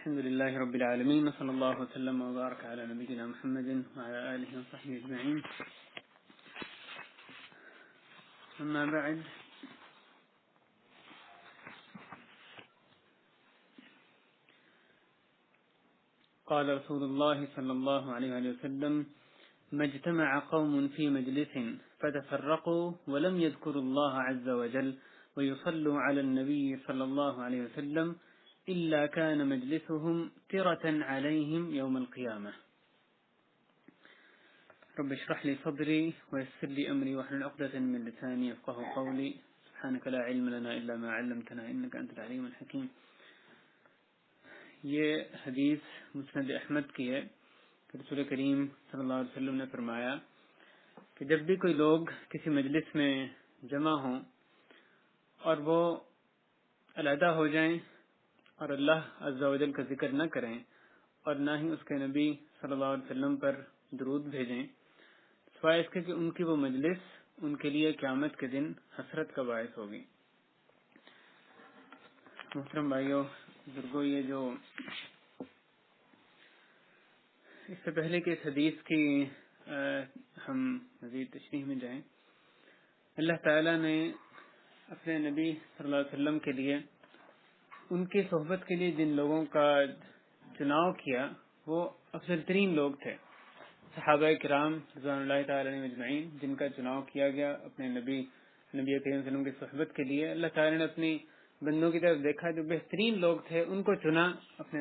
الحمد لله رب العالمين وصلى الله وسلم وبارك على نبينا محمد وعلى آله وصحبه أجمعين. أما بعد، قال رسول الله صلى الله عليه وسلم: ما اجتمع قوم في مجلس فتفرقوا ولم يذكروا الله عز وجل ويصلوا على النبي صلى الله عليه وسلم إلا كان مجلسهم ترة عليهم يوم القيامة. رب اشرح لي صدري ويسر لي أمري واحلل عقدة من لساني يفقهوا قولي. سبحانك لا علم لنا إلا ما علمتنا إنك أنت العليم الحكيم. یہ حدیث مسند احمد کی ہے کہ رسول کریم صلی اللہ علیہ وسلم نے فرمایا کہ جب بھی کوئی لوگ کسی مجلس میں جمع ہوں اور وہ علیحدہ ہو جائیں اور اللہ عز و جل کا ذکر نہ کریں اور نہ ہی اس کے نبی صلی اللہ علیہ وسلم پر درود بھیجیں، سوائے اس کے کہ ان کی وہ مجلس ان کے لیے قیامت کے دن حسرت کا باعث ہوگی. محترم بھائیو بزرگوں، یہ جو اس سے پہلے کہ اس حدیث کی ہم مزید تشریح میں جائیں، اللہ تعالیٰ نے اپنے نبی صلی اللہ علیہ وسلم کے لیے، ان کی صحبت کے لیے جن لوگوں کا چناؤ کیا وہ افضل ترین لوگ تھے، صحابہ کرام رضوان اللہ تعالیٰ علیہم اجمعین، جن کا چناؤ کیا گیا اپنے نبی کریم صلی اللہ علیہ وسلم کی صحبت کے لیے. اللہ تعالیٰ نے اپنی بندوں کی طرف دیکھا، جو بہترین لوگ تھے ان کو چنا اپنے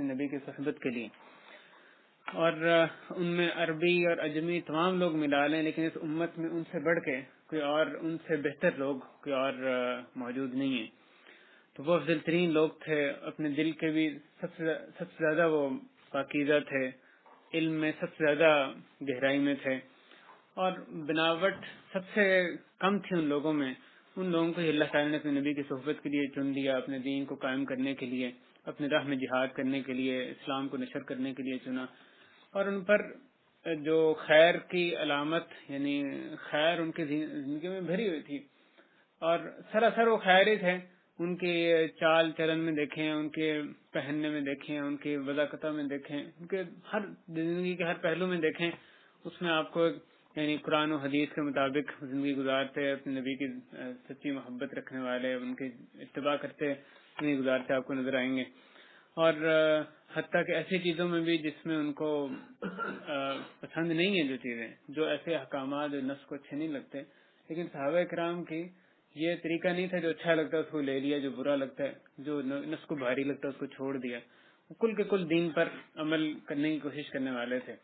نبی کی صحبت کے لیے. اور ان میں عربی اور اجمی تمام لوگ ملا لیں، لیکن اس امت میں ان سے بڑھ کے کوئی اور، ان سے بہتر لوگ کوئی اور موجود نہیں ہیں. تو وہ افضل ترین لوگ تھے. اپنے دل کے بھی سب سے زیادہ وہ پاکیزہ تھے، علم میں سب سے زیادہ گہرائی میں تھے، اور بناوٹ سب سے کم تھی ان لوگوں میں. ان لوگوں کو اللہ تعالیٰ نے اپنے نبی کی صحبت کے لیے چن لیا، اپنے دین کو قائم کرنے کے لیے، اپنے راہ میں جہاد کرنے کے لیے، اسلام کو نشر کرنے کے لیے چنا. اور ان پر جو خیر کی علامت، یعنی خیر ان کی زندگی میں بھری ہوئی تھی، اور سراسر وہ خیر ہی تھے. ان کے چال چلن میں دیکھیں، ان کے پہننے میں دیکھیں، ان کی وضاقتہ میں دیکھیں، ان کے ہر زندگی کے ہر پہلو میں دیکھیں، اس میں آپ کو یعنی قرآن و حدیث کے مطابق زندگی گزارتے، اپنے نبی کی سچی محبت رکھنے والے، ان کی اتباع کرتے زندگی گزارتے آپ کو نظر آئیں گے. اور حتیٰ کہ ایسی چیزوں میں بھی جس میں ان کو پسند نہیں ہیں، جو چیزیں، جو ایسے احکامات جو نفس کو اچھے نہیں لگتے، لیکن صحابہ کرام کی یہ طریقہ نہیں تھا جو اچھا لگتا ہے اس کو لے لیا، جو برا لگتا ہے، جو نفس کو بھاری لگتا ہے اس کو چھوڑ دیا. کل کے کل دین پر عمل کرنے کی کوشش کرنے والے تھے.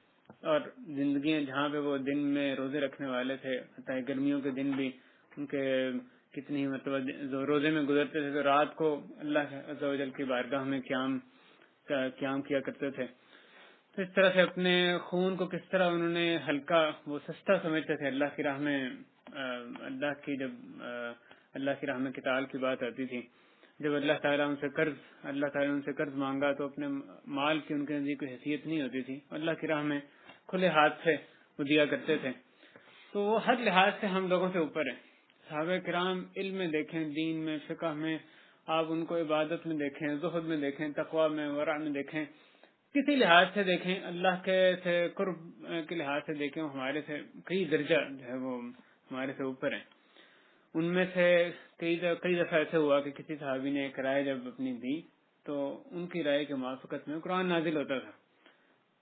اور زندگیاں جہاں پہ وہ دن میں روزے رکھنے والے تھے، حتیٰ گرمیوں کے دن بھی ان کے کتنی مطلب روزے میں گزرتے تھے، تو رات کو اللہ عز و جل کی بارگاہ میں قیام کیا کرتے تھے. تو اس طرح سے اپنے خون کو کس طرح انہوں نے ہلکا، وہ سستا سمجھتے تھے اللہ کی راہ میں. جب اللہ کی راہ میں قتال کی بات آتی تھی، جب اللہ تعالیٰ نے ان سے قرض مانگا تو اپنے مال کی ان کے نزدیک کوئی حیثیت نہیں ہوتی تھی. اللہ کی راہ میں کھلے ہاتھ سے وہ دیا کرتے تھے. تو وہ ہر لحاظ سے ہم لوگوں سے اوپر ہیں. صحابہ کرام علم میں دیکھیں، دین میں، فقہ میں، آپ ان کو عبادت میں دیکھیں، زہد میں دیکھیں، تقوی میں، ورع میں دیکھیں، کسی لحاظ سے دیکھیں، اللہ کے سے قرب کے لحاظ سے دیکھیں، ہمارے سے کئی درجہ جو ہے وہ ہمارے سے اوپر ہیں. ان میں سے کئی دفعہ ایسے ہوا کہ کسی صحابی نے ایک رائے جب اپنی دی تو ان کی رائے کے موافقت میں قرآن نازل ہوتا تھا،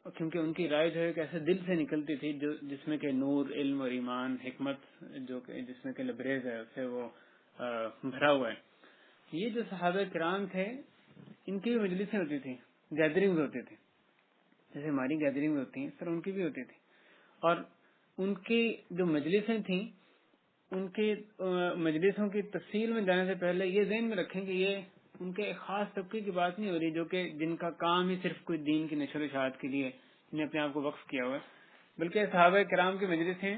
کیونکہ ان کی رائے جو ہے کہ ایسے دل سے نکلتی تھی، جس میں کہ نور، علم اور ایمان، حکمت، جو کہ جس میں کہ لبریز ہے، اسے وہ بھرا ہوا ہے. یہ جو صحابہ کرام تھے، ان کی بھی مجلسیں ہوتی تھیں، گیدرنگ ہوتی تھی، جیسے ہماری گیدرنگ ہوتی ہیں، سر ان کی بھی ہوتی تھی. اور ان کی جو مجلسیں تھیں، ان کی مجلسوں کی تفصیل میں جانے سے پہلے یہ ذہن میں رکھیں کہ یہ ان کے ایک خاص طبقے کی بات نہیں ہو رہی جو کہ جن کا کام ہی صرف کوئی دین کی نشر و اشاعت کے لیے انہیں اپنے آپ کو وقف کیا ہوا ہے، بلکہ صحابہ کرام کی مجلسیں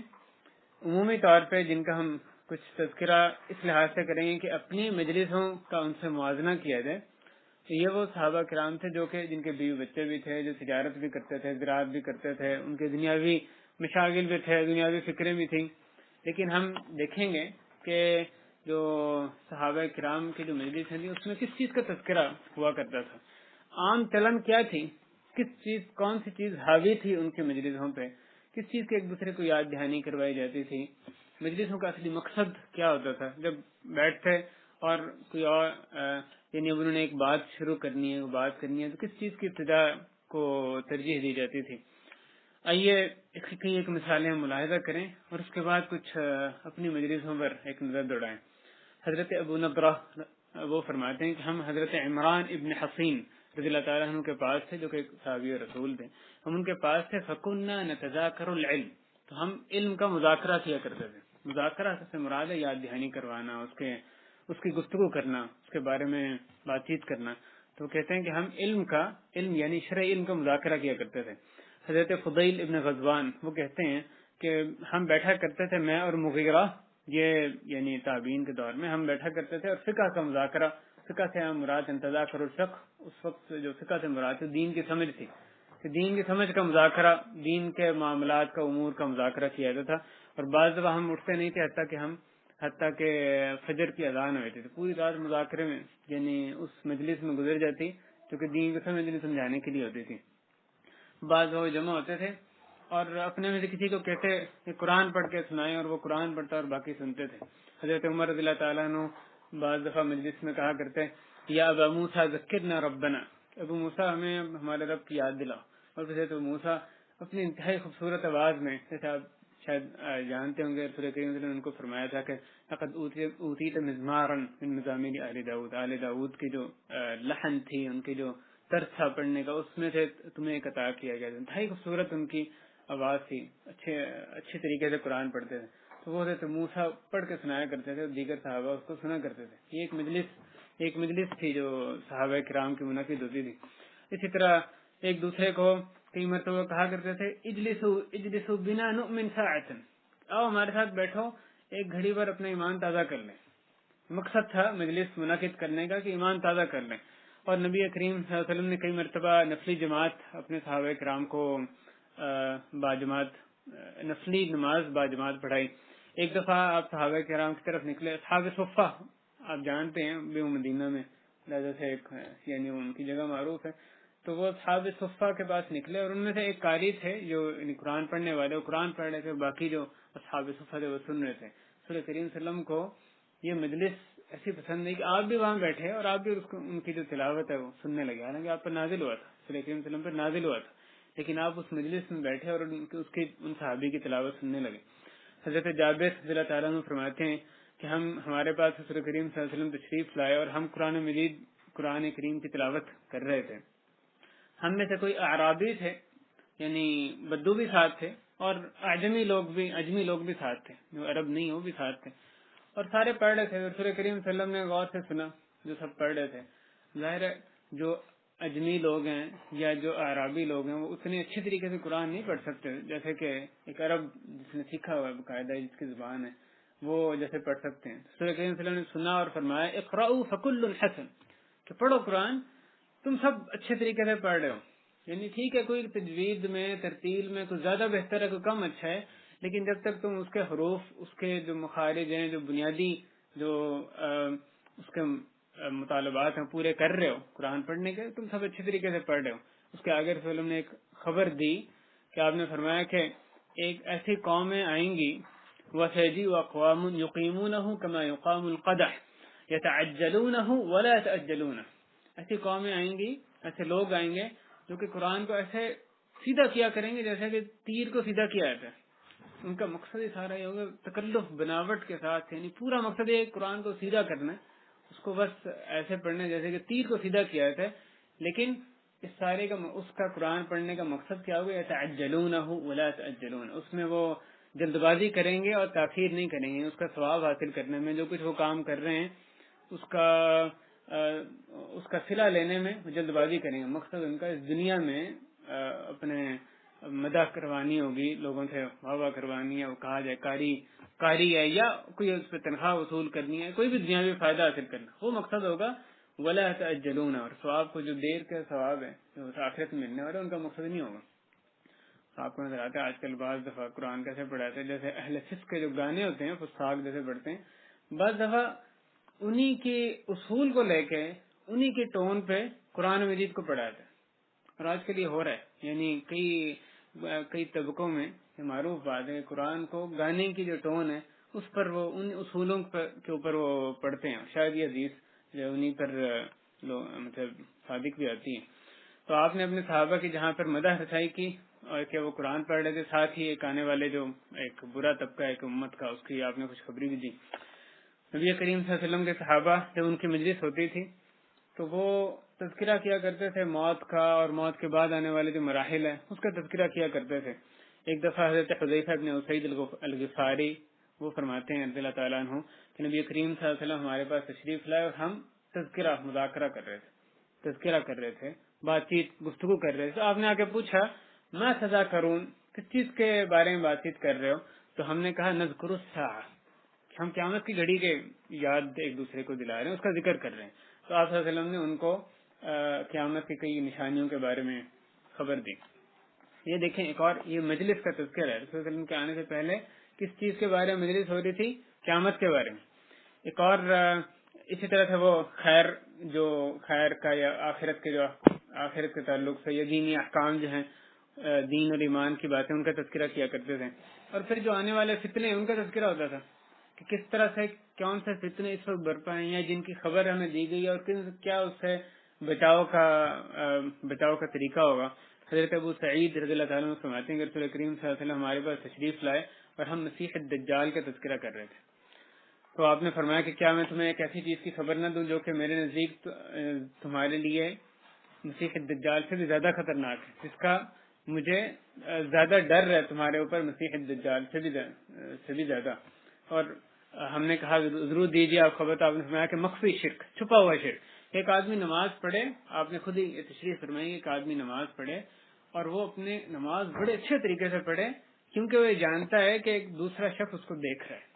عمومی طور پہ جن کا ہم کچھ تذکرہ اس لحاظ سے کریں گے کہ اپنی مجلسوں کا ان سے موازنہ کیا جائے. یہ وہ صحابہ کرام تھے جو کہ جن کے بیوی بچے بھی تھے، جو تجارت بھی کرتے تھے، زراعت بھی کرتے تھے، ان کے دنیاوی مشاغل بھی تھے، دنیاوی فکریں بھی تھیں. لیکن ہم دیکھیں گے کہ جو صحابہ کرام کی جو مجلس ہیں اس میں کس چیز کا تذکرہ ہوا کرتا تھا. عام چلن کیا تھی، کون سی چیز حاوی تھی ان کے مجلسوں پہ، کس چیز کے ایک دوسرے کو یاد دہانی کروائی جاتی تھی، مجلسوں کا اصلی مقصد کیا ہوتا تھا. جب بیٹھتے اور کوئی اور یعنی انہوں نے ایک بات شروع کرنی ہے، بات کرنی ہے، تو کس چیز کی ابتدا کو ترجیح دی جاتی تھی. آئیے ایک مثالیں ہم ملاحظہ کریں اور اس کے بعد کچھ اپنی مجلسوں پر ایک نظر دوڑائیں. حضرت ابو نضرہ وہ فرماتے ہیں کہ ہم حضرت عمران ابن حسین رضی اللہ تعالیٰ عنہ کے پاس تھے، جو کہ ایک صحابی رسول تھے. ہم ان کے پاس تھے. فَكُنَّا نَتَذَاكَرُ الْعِلْمَ، تو ہم علم کا مذاکرہ کیا کرتے تھے. مذاکرہ سے مراد ہے یاد دہانی کروانا، اس کی گفتگو کرنا، اس کے بارے میں بات چیت کرنا. تو کہتے ہیں کہ ہم علم یعنی شرعی علم کا مذاکرہ کیا کرتے تھے. حضرت فضیل ابن غزوان وہ کہتے ہیں کہ ہم بیٹھا کرتے تھے، میں اور مغیرہ، یہ یعنی تابعین کے دور میں ہم بیٹھا کرتے تھے، اور فقہ کا مذاکرہ، فقہ سے ہم مراد تذاکر الفقہ، اس وقت جو فقہ سے مراد تھی دین کی سمجھ تھی، کہ دین کی سمجھ کا مذاکرہ، دین کے معاملات کا، امور کا مذاکرہ کیا جاتا تھا. اور بعض دفعہ ہم اٹھتے نہیں تھے حتیٰ کہ فجر کی اذان ہوتی تھی. پوری رات مذاکرے میں یعنی اس مجلس میں گزر جاتی، کیونکہ دین کی سمجھانے کے لیے ہوتی تھی. بعض لوگ جمع ہوتے تھے اور اپنے میں سے کسی کو کہتے کہ قرآن پڑھ کے سنائیں، اور وہ قرآن پڑھتا اور باقی سنتے تھے. حضرت عمر رضی اللہ تعالیٰ عنہ بعض دفعہ مجلس میں کہا کرتے یا ابا موسیٰ ذکرنا ربنا، ابو موسیٰ ہمیں ہمارے رب کی یاد دلاؤ. اور پھر حضرت موسیٰ اپنی انتہائی خوبصورت آواز میں، جیسے آپ شاید جانتے ہوں گے، رسول کریم صلی اللہ علیہ وسلم نے ان کو فرمایا تھا کہ لقد اوتیت مزمارا من مزامیر آل داؤد، آل داؤد کی جو لحن تھی، ان کی جو طرز تھا پڑھنے کا، اس میں سے تمہیں ایک عطا کیا گیا. انتہائی خوبصورت ان کی آواز تھی، اچھے طریقے سے قرآن پڑھتے تھے. تو وہ حضرت موسیٰ پڑھ کے سنایا کرتے تھے، دیگر صحابہ اس کو سنا کرتے تھے. یہ ایک مجلس تھی جو صحابہ کرام کی منعقد ہوتی تھی. اسی طرح ایک دوسرے کو کئی مرتبہ کہا کرتے تھے اجلسوا بنا نؤمن ساعتا، آؤ ہمارے ساتھ بیٹھو، ایک گھڑی پر اپنا ایمان تازہ کر لیں. مقصد تھا مجلس منعقد کرنے کا کہ ایمان تازہ کر لیں. اور نبی کریم صلی اللہ علیہ وسلم نے کئی مرتبہ نفلی جماعت اپنے صحابہ کرام کو نفلی نماز باجماعت پڑھائی. ایک دفعہ آپ صحابہ کرام کی طرف نکلے. اصحاب صفہ آپ جانتے ہیں، بھی مدینہ میں لہذا سے ایک یعنی ان کی جگہ معروف ہے. تو وہ اصحاب صفہ کے پاس نکلے اور ان میں سے ایک قاری تھے جو قرآن پڑھنے والے، وہ قرآن پڑھ رہے تھے، باقی جو اصحاب صفہ تھے وہ سن رہے تھے. رسول کریم صلی اللہ علیہ وسلم کو یہ مجلس ایسی پسند نہیں کہ آپ بھی وہاں بیٹھے اور آپ بھی ان کی جو تلاوت ہے وہ سننے لگے. حالانکہ آپ پر نازل ہوا تھا، رسول کریم صلی اللہ علیہ وسلم پر نازل ہوا تھا، لیکن آپ اس مجلس میں بیٹھے اور ان صحابی کی تلاوت سننے لگے. حضرت جابر رضی اللہ تعالیٰ عنہ فرماتے ہیں کہ ہمارے پاس رسول کریم صلی اللہ علیہ وسلم تشریف لائے اور ہم قرآن کریم کی تلاوت کر رہے تھے. ہم میں سے کوئی اعرابی تھے، یعنی بدو بھی ساتھ تھے، اور اجمی لوگ بھی ساتھ تھے، جو عرب نہیں وہ بھی ساتھ تھے، اور سارے پڑھ رہے تھے. رسول کریم صلی اللہ علیہ وسلم نے غور سے سنا جو سب پڑھ رہے تھے. ظاہر ہے جو اجمی لوگ ہیں یا جو اعرابی لوگ ہیں وہ اتنے اچھے طریقے سے قرآن نہیں پڑھ سکتے جیسے کہ ایک عرب جس نے سیکھا ہوا ہے باقاعدہ، جس کی زبان ہے، وہ جیسے پڑھ سکتے ہیں. رسول کریم صلی اللہ علیہ وسلم نے سنا اور فرمایا اقرأوا فکل حسن، کہ پڑھو قرآن، تم سب اچھے طریقے سے پڑھ رہے ہو. یعنی ٹھیک ہے کوئی تجوید میں ترتیل میں کوئی زیادہ بہتر ہے، کوئی کم اچھا ہے، لیکن جب تک تم اس کے حروف، اس کے جو مخارج ہیں، جو بنیادی جو اس کے مطالبات ہیں پورے کر رہے ہو قرآن پڑھنے کے، تم سب اچھے طریقے سے پڑھ رہے ہو. اس کے آگے رسول اللہ نے ایک خبر دی کہ آپ نے فرمایا کہ ایک ایسی قومیں آئیں گی وَسَيَجِيءُ أَقْوَامٌ يُقِيمُونَهُ كَمَا يُقَامُ الْقَدَحُ يَتَعَجَّلُونَهُ وَلَا يَتَأَجَّلُونَ. ایسی قومیں آئیں گی، ایسے لوگ آئیں گے جو کہ قرآن کو ایسے سیدھا کیا کریں گے جیسے کہ تیر کو سیدھا کیا جاتا ہے. ان کا مقصد ہی سارا یہ ہوگا تکلف بناوٹ کے ساتھ، یعنی پورا مقصد یہ قرآن کو سیدھا کرنا ہے، اس کو بس ایسے پڑھنا جیسے کہ تیر کو سیدھا کیا جاتا ہے. لیکن اس سارے کا اس کا قرآن پڑھنے کا مقصد کیا ہوگا؟ يَتَعَجَّلُونَهُ وَلَا يَتَأَجَّلُونَ. اس میں وہ جلد بازی کریں گے اور تاخیر نہیں کریں گے. اس کا ثواب حاصل کرنے میں، جو کچھ وہ کام کر رہے ہیں اس کا صلہ لینے میں جلد بازی کریں گے. مقصد ان کا اس دنیا میں اپنے مدح کروانی ہوگی، لوگوں سے واہ واہ کروانی ہے، وہ کہا جائے قاری ہے، یا کوئی اس پہ تنخواہ وصول کرنی ہے، کوئی بھی دنیاوی فائدہ حاصل کرنا، وہ مقصد ہوگا. ولا يتأجلون، اور ثواب کو جو دیر کا ثواب ہے جو آخرت میں ملنے والا ان کا مقصد نہیں ہوگا. آپ کو نظر آتا ہے آج کل بعض دفعہ قرآن کیسے پڑھاتے ہیں، جیسے اہل فسق کے جو گانے ہوتے ہیں فساق جیسے پڑھتے ہیں، بعض دفعہ انہی کے اصول کو لے کے انہی کے ٹون پہ قرآن مجید کو پڑھاتے ہیں، اور آج کے لیے ہو رہا ہے، یعنی کئی طبقوں میں یہ معروف بات ہے، قرآن کو گانے کی جو ٹون ہے اس پر وہ ان اصولوں کے اوپر وہ پڑھتے ہیں، شاید یہ حدیث جو انہی پر مطلب صادق بھی آتی ہے۔ تو آپ نے اپنے صحابہ کی جہاں پر مدح رسائی کی اور کہ وہ قرآن پڑھ رہے تھے، ساتھ ہی ایک آنے والے جو ایک برا طبقہ ایک امت کا، اس کی آپ نے خوشخبری بھی دی۔ نبی کریم صلی اللہ علیہ وسلم کے صحابہ جب ان کی مجلس ہوتی تھی تو وہ تذکرہ کیا کرتے تھے موت کا، اور موت کے بعد آنے والے جو مراحل ہیں اس کا تذکرہ کیا کرتے تھے۔ ایک دفعہ حضرت حذیفہ بن اسید الغفاری وہ فرماتے ہیں رضی اللہ تعالیٰ عنہ کہ نبی کریم صلی اللہ علیہ وسلم ہمارے پاس تشریف لائے اور ہم مذاکرہ کر رہے تھے، تذکرہ کر رہے تھے، بات چیت گفتگو کر رہے تھے۔ تو آپ نے آ کے پوچھا ما تذاکرون، کس چیز کے بارے میں بات چیت کر رہے ہو؟ تو ہم نے کہا نذکر الساعہ، ہم قیامت کی گھڑی کے یاد ایک دوسرے کو دلا رہے ہیں، اس کا ذکر کر رہے ہیں۔ تو آپ صلی اللہ علیہ وسلم نے ان کو قیامت کی کئی نشانیوں کے بارے میں خبر دی۔ یہ دیکھیں ایک اور یہ مجلس کا تذکرہ ہے، رسول اللہ علیہ وسلم کے آنے سے پہلے کس چیز کے بارے میں مجلس ہو رہی تھی؟ قیامت کے بارے میں۔ ایک اور اسی طرح سے وہ خیر کا یا آخرت کے تعلق سے یا دینی احکام جو ہیں، دین اور ایمان کی باتیں، ان کا تذکرہ کیا کرتے تھے۔ اور پھر جو آنے والے فتنے ان کا تذکرہ ہوتا تھا کہ کس طرح سے کون سے فتنے اس وقت برپا ہیں یا جن کی خبر ہمیں دی گئی ہے اور کیا اس سے بچاؤ کا طریقہ ہوگا۔ حضرت ابو سعید رضی اللہ تعالیٰ عنہ فرماتے ہیں کہ رسول کریم صلی اللہ علیہ وسلم ہمارے پاس تشریف لائے اور ہم مسیح الدجال کا تذکرہ کر رہے تھے۔ تو آپ نے فرمایا کہ کیا میں تمہیں ایک ایسی چیز کی خبر نہ دوں جو کہ میرے نزدیک تمہارے لیے مسیح الدجال سے بھی زیادہ خطرناک ہے، جس کا مجھے زیادہ ڈر ہے تمہارے اوپر مسیح الدجال سے بھی زیادہ۔ اور ہم نے کہا ضرور دیجیے آپ خبر۔ تو آپ نے فرمایا کہ مخفی شرک، چھپا ہوا شرک، ایک آدمی نماز پڑھے، آپ نے خود ہی یہ تشریح فرمائی، ایک آدمی نماز پڑھے اور وہ اپنے نماز بڑے اچھے طریقے سے پڑھے کیونکہ وہ یہ جانتا ہے کہ ایک دوسرا شخص اس کو دیکھ رہا ہے،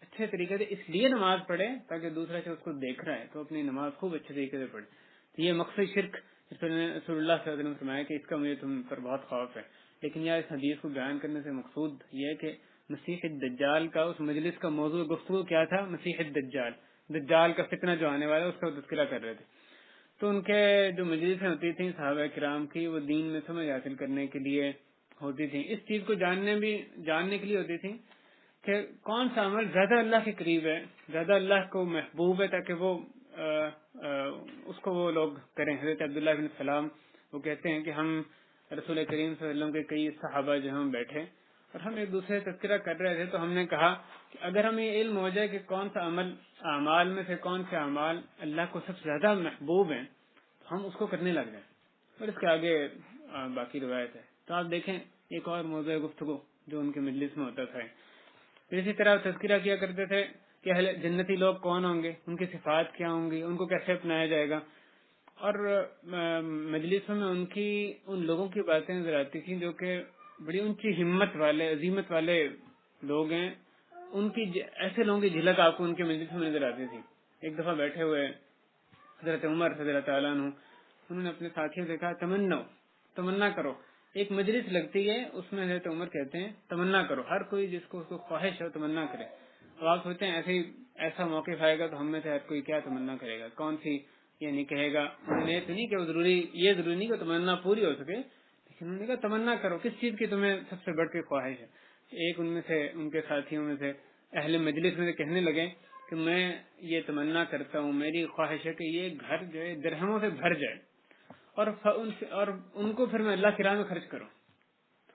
اچھے طریقے سے اس لیے نماز پڑھے تاکہ دوسرا شخص اس کو دیکھ رہا ہے تو اپنی نماز خوب اچھے طریقے سے پڑھے۔ تو یہ مخفی شرک رسول اللہ صلی اللہ علیہ وسلم نے فرمایا کہ اس کا مجھے تم پر بہت خوف ہے۔ لیکن یار اس حدیث کو بیان کرنے سے مقصود یہ ہے کہ مسیح الدجال کا اس مجلس کا موضوع گفتگو کیا تھا؟ مسیح الدجال، دجال کا فتنہ جو آنے والا ہے اس کا تذکرہ کر رہے تھے۔ تو ان کے جو مجلسیں ہوتی تھیں صحابہ کرام کی، وہ دین میں سمجھ حاصل کرنے کے لیے ہوتی تھیں، اس چیز کو جاننے کے لیے ہوتی تھیں کہ کون سا عمل زیادہ اللہ کے قریب ہے، زیادہ اللہ کو محبوب ہے، تاکہ وہ اس کو وہ لوگ کریں۔ حضرت عبداللہ بن سلام وہ کہتے ہیں کہ ہم رسول کریم صلی اللہ علیہ وسلم کے کئی صحابہ جو ہم بیٹھے اور ہم ایک دوسرے سے تذکرہ کر رہے تھے، تو ہم نے کہا کہ اگر ہمیں یہ علم ہو جائے کہ کون سا اعمال میں سے کون سے اعمال اللہ کو سب سے زیادہ محبوب ہیں تو ہم اس کو کرنے لگ جائیں۔ اور اس کے آگے باقی روایت ہے۔ تو آپ دیکھیں ایک اور موضوع گفتگو جو ان کے مجلس میں ہوتا تھا۔ اسی طرح تذکرہ کیا کرتے تھے کہ اہل جنتی لوگ کون ہوں گے، ان کی صفات کیا ہوں گی، ان کو کیسے اپنایا جائے گا۔ اور مجلسوں میں ان لوگوں کی باتیں نظر آتی تھیں جو کہ بڑی اونچی ہمت والے، عظیمت والے لوگ ہیں، ان کی ایسے لوگوں کی جھلک آپ کو ان کے مجلسوں میں نظر آتی تھی۔ ایک دفعہ بیٹھے ہوئے حضرت عمر رضی اللہ تعالیٰ عنہ، انہوں نے اپنے ساتھیوں سے کہا تمنا کرو۔ ایک مجلس لگتی ہے اس میں حضرت عمر کہتے ہیں تمنا کرو، ہر کوئی جس کو خواہش ہو تمنا کرے۔ اب آپ سوچتے ہیں ایسا موقف آئے گا تو ہم میں سے ہر کوئی کیا تمنا کرے گا، کون سی یعنی کہے گا۔ انہوں نے تو نہیں کہ یہ ضروری نہیں کہ تمنا پوری ہو سکے، لیکن انہوں نے کہا تمنا کرو، کس چیز کی تمہیں سب سے بڑھ کے خواہش ہے۔ ایک ان میں سے ان کے ساتھیوں میں سے اہل مجلس میں سے کہنے لگے کہ میں یہ تمنا کرتا ہوں، میری خواہش ہے کہ یہ گھر جو ہے درہموں سے بھر جائے اور ان کو پھر میں اللہ کی راہ میں خرچ کروں۔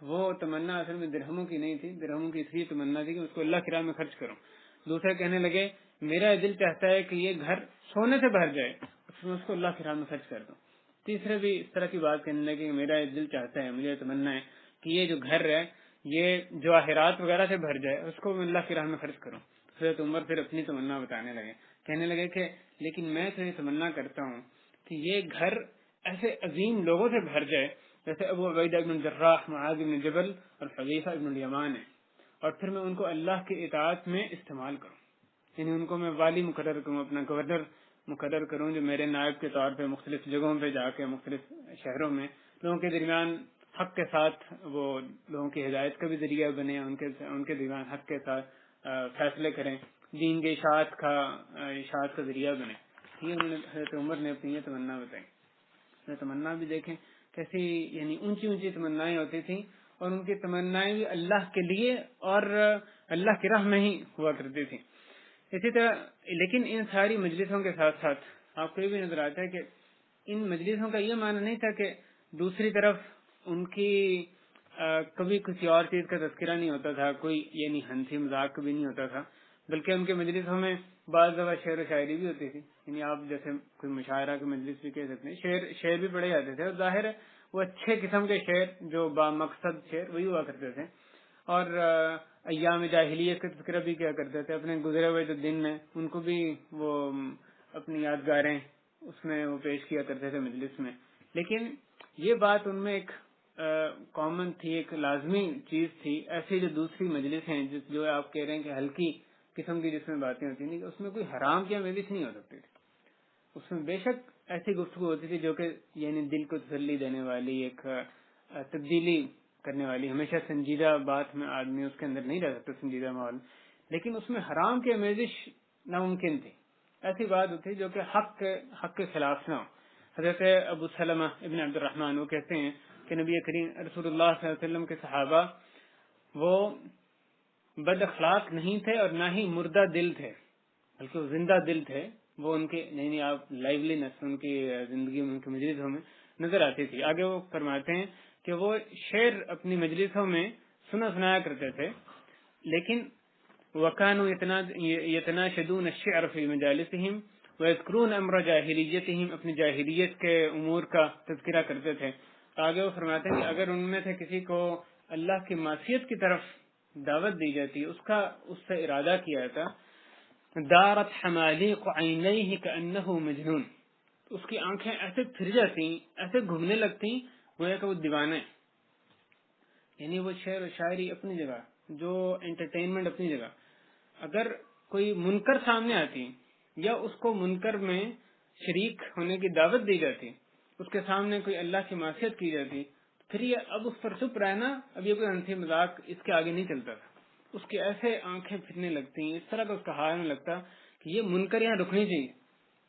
وہ تمنا اصل میں درہموں کی نہیں تھی، درہموں کی اس لیے تمنا تھی کہ اس کو اللہ کی راہ میں خرچ کروں۔ دوسرے کہنے لگے میرا دل چاہتا ہے کہ یہ گھر سونے سے بھر جائے، میں اس کو اللہ کی راہ میں خرچ کر دوں۔ تیسرے بھی اس طرح کی بات کہنے لگے کہ میرا دل چاہتا ہے، مجھے تمنا ہے کہ یہ جو گھر ہے یہ جواہرات وغیرہ سے بھر جائے، اس کو میں اللہ کی راہ میں خرچ کروں۔ حضرت عمر پھر اپنی تمنا بتانے لگے، کہنے لگے کہ لیکن میں تو یہ تمنا کرتا ہوں کہ یہ گھر ایسے عظیم لوگوں سے بھر جائے جیسے ابو عبیدہ بن الجراح، معاذ بن جبل اور حذیفہ بن الیمان ہے، اور پھر میں ان کو اللہ کی اطاعت میں استعمال کروں، یعنی ان کو میں والی مقرر کروں، اپنا گورنر مقرر کروں جو میرے نائب کے طور پہ مختلف جگہوں پہ جا کے مختلف شہروں میں لوگوں کے درمیان حق کے ساتھ وہ لوگوں کی ہدایت کا بھی ذریعہ بنے، ان کے درمیان حق کے ساتھ فیصلے کریں، دین کے اشاعت کا ذریعہ بنے۔ یہ انہوں نے حضرت عمر نے اپنی یہ تمنا بتائی. تمنا بھی دیکھیں کیسی یعنی اونچی اونچی تمنائیں ہوتی تھیں اور ان کی تمنائیں بھی اللہ کے لیے اور اللہ کی راہ میں ہی ہوا کرتی تھی. اسی طرح لیکن ان ساری مجلسوں کے ساتھ ساتھ آپ کو یہ بھی نظر آتا ہے کہ ان مجلسوں کا یہ معنی نہیں تھا کہ دوسری طرف ان کی کبھی کسی اور چیز کا تذکرہ نہیں ہوتا تھا, کوئی یعنی ہنسی مذاق بھی نہیں ہوتا تھا, بلکہ ان کے مجلسوں میں بعض دفعہ شعر و شاعری بھی ہوتی تھی. یعنی آپ جیسے کوئی مشاعرہ کے مجلس بھی کہہ سکتے ہیں, شعر بھی پڑھے جاتے تھے, اور ظاہر ہے وہ اچھے قسم کے شعر جو با مقصد شعر وہی ہوا کرتے تھے. اور ایام جاہلیت کا تذکرہ بھی کیا کرتے تھے, اپنے گزرے ہوئے جو دن میں ان کو بھی وہ اپنی یادگاریں اس میں وہ پیش کیا کرتے تھے مجلس میں. لیکن یہ بات ان میں ایک کامن تھی, ایک لازمی چیز تھی. ایسی جو دوسری مجلس ہیں جو آپ کہہ رہے ہیں کہ ہلکی قسم کی جس میں باتیں ہوتی تھیں, اس میں کوئی حرام کی مجلس نہیں ہو سکتی تھی. اس میں بے شک ایسی گفتگو ہوتی تھی جو کہ یعنی دل کو تسلی دینے والی, ایک تبدیلی کرنے والی. ہمیشہ سنجیدہ بات میں آدمی اس کے اندر نہیں رہ سکتا, سنجیدہ ماحول, لیکن اس میں حرام کی آمیزش ناممکن تھی. ایسی بات ہوتی جو کہ حق کے خلاف نہ ہو. حضرت ابو سلمہ ابن عبد الرحمن وہ کہتے ہیں کہ نبی کریم رسول اللہ صلی اللہ علیہ وسلم کے صحابہ وہ بد اخلاق نہیں تھے اور نہ ہی مردہ دل تھے, بلکہ وہ زندہ دل تھے. وہ ان کے یعنی آپ لائیولینس ان کی زندگی میں ان کی مجلسوں میں نظر آتی تھی. آگے وہ فرماتے ہیں کہ وہ شعر اپنی مجلسوں میں سنایا کرتے تھے, لیکن وَكَانُوا يَتَنَاشَدُونَ الشِّعْرَ فِي مَجَالِسِهِمْ وَيَذْكُرُونَ أَمْرَ جَاهِلِيَّتِهِمْ, اپنی جاہلیت کے امور کا تذکرہ کرتے تھے. آگے وہ فرماتے ہیں کہ اگر ان میں سے کسی کو اللہ کی معصیت کی طرف دعوت دی جاتی, اس سے ارادہ کیا جاتا, دارت حمالیق عینیہ کأنہ مجنون, اس کی آنکھیں ایسے پھر جاتی, ایسے گھومنے لگتی گویا کہ وہ دیوانہ ہے. یعنی وہ شعر و شاعری اپنی جگہ, جو انٹرٹینمنٹ اپنی جگہ, اگر کوئی منکر سامنے آتی یا اس کو منکر میں شریک ہونے کی دعوت دی جاتی, اس کے سامنے کوئی اللہ کی معصیت کی جاتی, پھر یہ اب اس پر چپ رہنا, اب یہ کوئی ہنسی مذاق اس کے آگے نہیں چلتا تھا. اس کی ایسے آنکھیں پھرنے لگتی, اس طرح کا اس کا حال میں لگتا کہ یہ منکر یہاں رکنی چاہیے,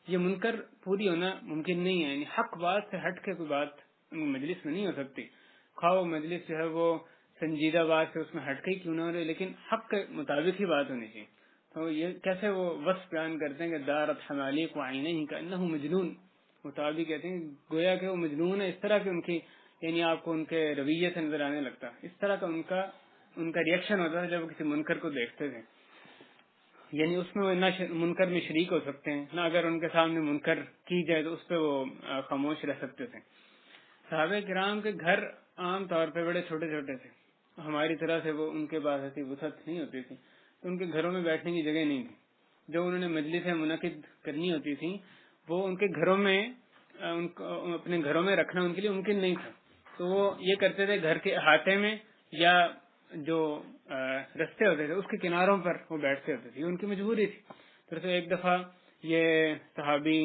یہ منکر پوری ہونا ممکن نہیں ہے. یعنی حق بات سے ہٹ کے کوئی بات مجلس میں نہیں ہو سکتی, خواہ وہ مجلس جو ہے وہ سنجیدہ بات سے اس میں ہٹ کے کیوں نہ ہو رہے, لیکن حق کے مطابق ہی بات ہونی چاہیے. تو یہ کیسے وہ وصف بیان کرتے ہیں کہ دارت حمالیق وعینیہ کأنہ مجنون, مطابق کہتے ہیں گویا کہ وہ مجنون ہے. اس طرح کی ان کی یعنی آپ کو ان کے رویے سے نظر آنے لگتا, اس طرح کا ان کا ریئیکشن ہوتا ہے جب کسی منکر کو دیکھتے تھے. یعنی اس میں وہ نہ منکر میں شریک ہو سکتے ہیں, نہ اگر ان کے سامنے منکر کی جائے تو اس پہ وہ خاموش رہ سکتے تھے. صحابہ کرام کے گھر عام طور پہ بڑے چھوٹے چھوٹے تھے, ہماری طرح سے وہ ان کے پاس ایسی وسعت نہیں ہوتی تھی, تو ان کے گھروں میں بیٹھنے کی جگہ نہیں تھی. جو انہوں نے مجلسیں منعقد کرنی ہوتی تھی وہ ان کے گھروں میں اپنے گھروں میں رکھنا ان کے لیے ممکن نہیں تھا. تو وہ یہ کرتے تھے گھر کے احاطے میں یا جو رستے ہوتے تھے اس کے کناروں پر وہ بیٹھتے ہوتے تھے, یہ ان کی مجبوری تھی. تو ایک دفعہ یہ صحابی